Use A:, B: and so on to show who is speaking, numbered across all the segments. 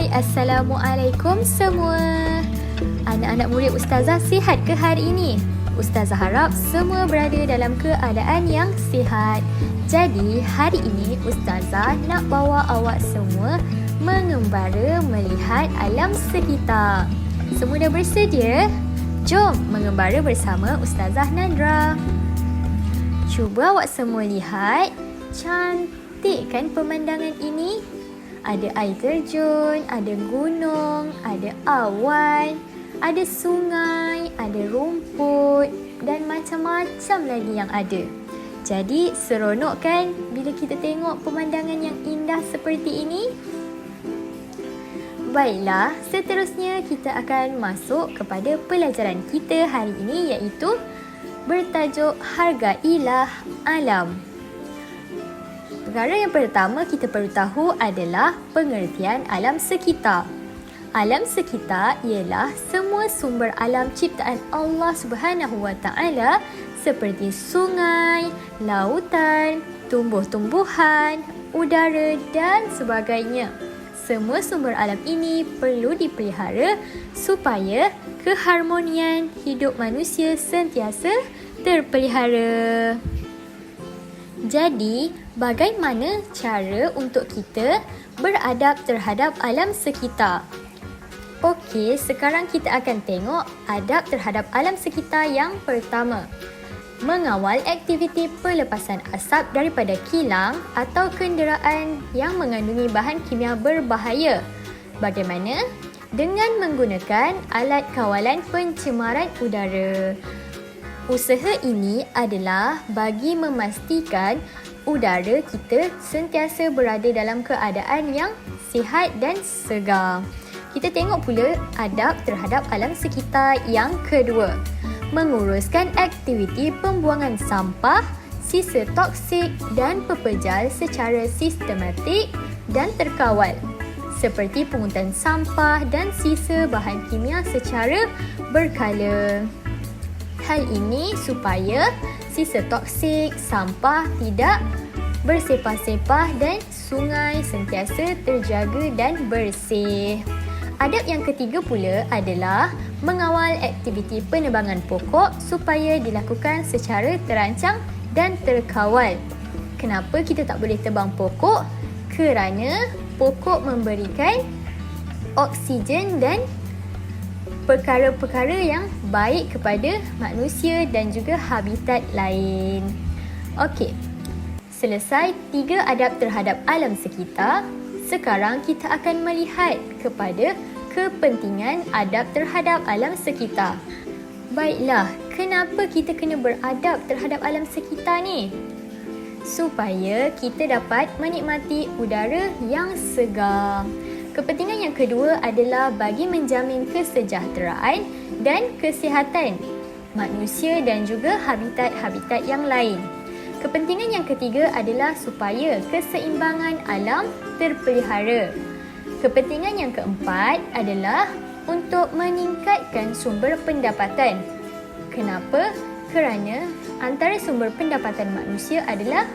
A: Hai, Assalamualaikum semua. Anak-anak murid Ustazah sihat ke hari ini? Ustazah harap semua berada dalam keadaan yang sihat. Jadi, hari ini Ustazah nak bawa awak semua mengembara melihat alam sekitar. Semua dah bersedia? Jom mengembara bersama Ustazah Nandra. Cuba awak semua lihat, cantik kan pemandangan ini? Ada air terjun, ada gunung, ada awan, ada sungai, ada rumput dan macam-macam lagi yang ada. Jadi seronok kan bila kita tengok pemandangan yang indah seperti ini? Baiklah, seterusnya kita akan masuk kepada pelajaran kita hari ini, iaitu bertajuk Hargailah Alam. Perkara yang pertama kita perlu tahu adalah pengertian alam sekitar. Alam sekitar ialah semua sumber alam ciptaan Allah Subhanahu Wa Taala seperti sungai, lautan, tumbuh-tumbuhan, udara dan sebagainya. Semua sumber alam ini perlu dipelihara supaya keharmonian hidup manusia sentiasa terpelihara. Jadi, bagaimana cara untuk kita beradab terhadap alam sekitar? Okey, sekarang kita akan tengok adab terhadap alam sekitar yang pertama. Mengawal aktiviti pelepasan asap daripada kilang atau kenderaan yang mengandungi bahan kimia berbahaya. Bagaimana? Dengan menggunakan alat kawalan pencemaran udara. Usaha ini adalah bagi memastikan udara kita sentiasa berada dalam keadaan yang sihat dan segar. Kita tengok pula adab terhadap alam sekitar yang kedua. Menguruskan aktiviti pembuangan sampah, sisa toksik dan pepejal secara sistematik dan terkawal, seperti pungutan sampah dan sisa bahan kimia secara berkala. Hal ini supaya sisa toksik, sampah tidak bersepah-sepah dan sungai sentiasa terjaga dan bersih. Adab yang ketiga pula adalah mengawal aktiviti penebangan pokok supaya dilakukan secara terancang dan terkawal. Kenapa kita tak boleh tebang pokok? Kerana pokok memberikan oksigen dan perkara-perkara yang baik kepada manusia dan juga habitat lain. Okey, selesai 3 adab terhadap alam sekitar. Sekarang kita akan melihat kepada kepentingan adab terhadap alam sekitar. Baiklah, kenapa kita kena beradab terhadap alam sekitar ni? Supaya kita dapat menikmati udara yang segar. Kepentingan yang kedua adalah bagi menjamin kesejahteraan dan kesihatan manusia dan juga habitat-habitat yang lain. Kepentingan yang ketiga adalah supaya keseimbangan alam terpelihara. Kepentingan yang keempat adalah untuk meningkatkan sumber pendapatan. Kenapa? Kerana antara sumber pendapatan manusia adalah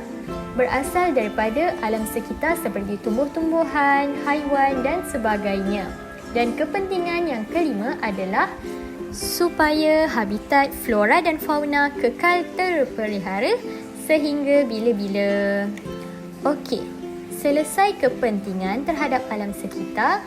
A: berasal daripada alam sekitar seperti tumbuh-tumbuhan, haiwan dan sebagainya. Dan kepentingan yang kelima adalah supaya habitat flora dan fauna kekal terpelihara sehingga bila-bila. Okey, selesai kepentingan terhadap alam sekitar.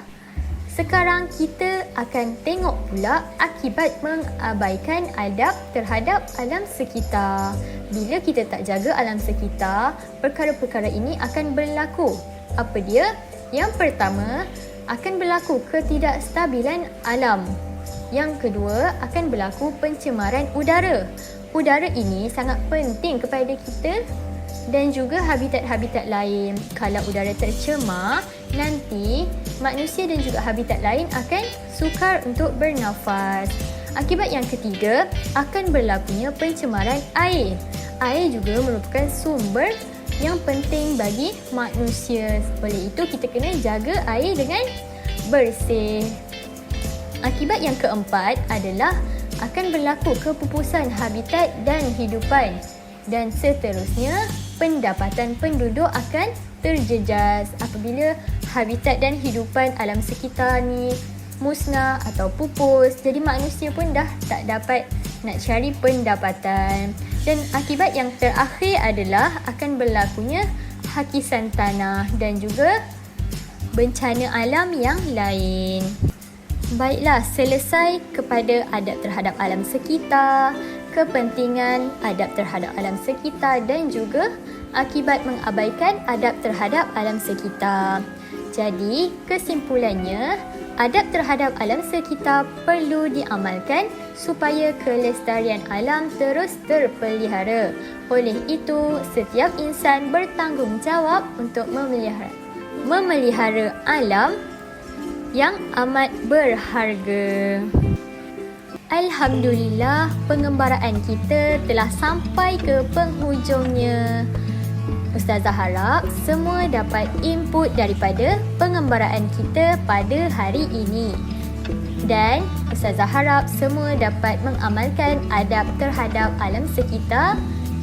A: Sekarang kita akan tengok pula akibat mengabaikan adab terhadap alam sekitar. Bila kita tak jaga alam sekitar, perkara-perkara ini akan berlaku. Apa dia? Yang pertama, akan berlaku ketidakstabilan alam. Yang kedua, akan berlaku pencemaran udara. Udara ini sangat penting kepada kita dan juga habitat-habitat lain. Kalau udara tercemar, nanti manusia dan juga habitat lain akan sukar untuk bernafas. Akibat yang ketiga, akan berlakunya pencemaran air. Air juga merupakan sumber yang penting bagi manusia. Oleh itu, kita kena jaga air dengan bersih. Akibat yang keempat adalah akan berlaku kepupusan habitat dan hidupan. Dan seterusnya, pendapatan penduduk akan terjejas apabila habitat dan hidupan alam sekitar ni musnah atau pupus. Jadi manusia pun dah tak dapat nak cari pendapatan. Dan akibat yang terakhir adalah akan berlakunya hakisan tanah dan juga bencana alam yang lain. Baiklah, selesai kepada adab terhadap alam sekitar, kepentingan adab terhadap alam sekitar dan juga akibat mengabaikan adab terhadap alam sekitar. Jadi, kesimpulannya, adab terhadap alam sekitar perlu diamalkan supaya kelestarian alam terus terpelihara. Oleh itu, setiap insan bertanggungjawab untuk memelihara alam yang amat berharga. Alhamdulillah, pengembaraan kita telah sampai ke penghujungnya. Ustazah harap semua dapat input daripada pengembaraan kita pada hari ini. Dan Ustazah harap semua dapat mengamalkan adab terhadap alam sekitar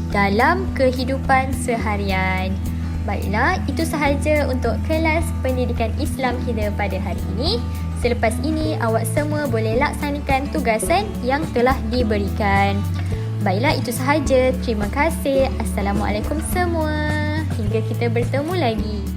A: dalam kehidupan seharian. Baiklah, itu sahaja untuk kelas pendidikan Islam kita pada hari ini. Selepas ini, awak semua boleh laksanakan tugasan yang telah diberikan. Baiklah, itu sahaja. Terima kasih. Assalamualaikum semua. Hingga kita bertemu lagi.